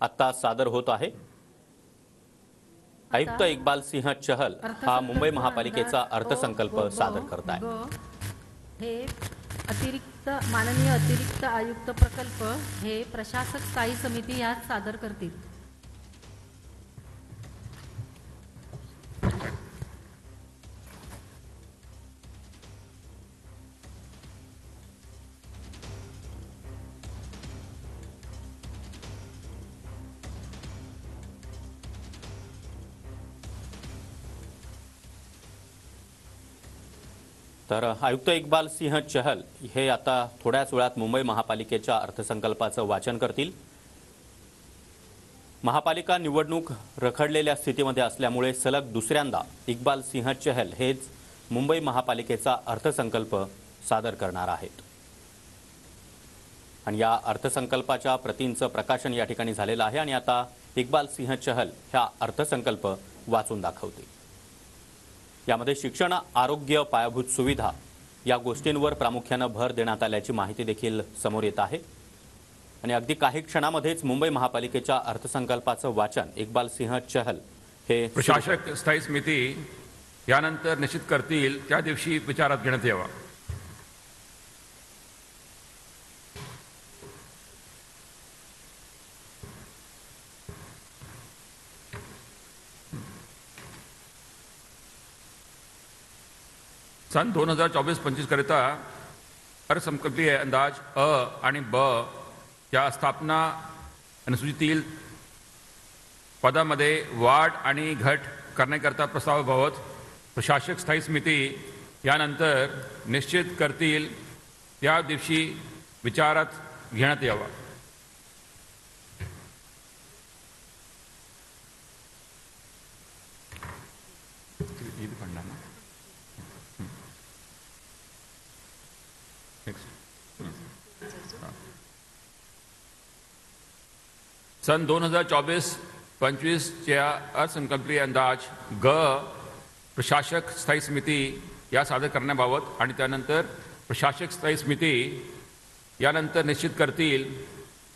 आता सादर होत आहे। आयुक्त इक्बाल सिंह चहल हा मुंबई महापालिकेचा अर्थसंकल्प सादर करताय। हे माननीय अतिरिक्त आयुक्त प्रकल्प हे प्रशासक स्थायी समिती यात सादर करतील। तर आयुक्त इक्बाल सिंह चहल हे आता थोड्याच वेळात मुंबई महापालिकेच्या अर्थसंकल्पाचं वाचन करतील। महापालिका निवडणूक रखडलेल्या स्थितीमध्ये असल्यामुळे सलग दुसऱ्यांदा इक्बाल सिंह चहल हेच मुंबई महापालिकेचा अर्थसंकल्प सादर करणार आहेत। आणि या अर्थसंकल्पाच्या प्रतींचं प्रकाशन या ठिकाणी झालेलं आहे आणि आता इक्बाल सिंह चहल हा अर्थसंकल्प वाचून दाखवतील। यामध्ये शिक्षण, आरोग्य, पायाभूत सुविधा या गोष्टींवर प्रामुख्याने भर देण्यात आल्याची माहिती देखील समोर येत आहे। आणि अगदी काही क्षणामध्येच मुंबई महापालिकेच्या अर्थसंकल्पाचं वाचन इक्बाल सिंह चहल हे प्रशासक स्थायी समिती यानंतर निश्चित करतील त्या दिवशी विचारात घेण्यात यावा। सन 2024-25 करिता अर्थसंकल्पीय अंदाज अ आणि ब या स्थापना अनुसूचीतील पदामध्ये वाढ आणि घट करण्याकरता प्रस्तावाबाबत प्रशासक स्थायी समिती यानंतर निश्चित करतील त्या दिवशी विचारात घेण्यात यावा। सन 2024-25 च्या अर्थसंकल्पीय अंदाज ग प्रशासक स्थायी समिती या सादर करण्याबाबत आणि त्यानंतर प्रशासक स्थायी समिती यानंतर निश्चित करतील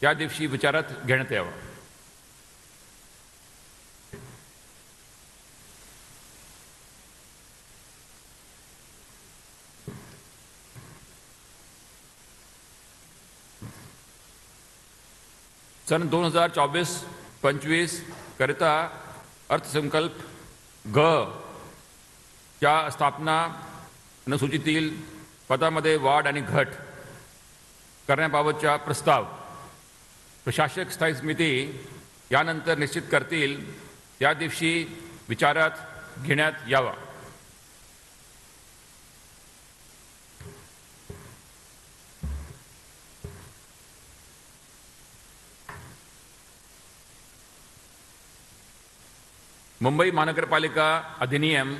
त्या दिवशी विचारात घेण्यात यावा। सन 2024-25 करिता अर्थसंकल्प ग च्या स्थापना अनुसूचीतील पदामध्ये वाढ आणि घट करण्याबाबतचा प्रस्ताव प्रशासक स्थायी समिती यानंतर निश्चित करतील त्या दिवशी विचारात घेण्यात यावा। मुंबई महानगरपालिका अधिनियम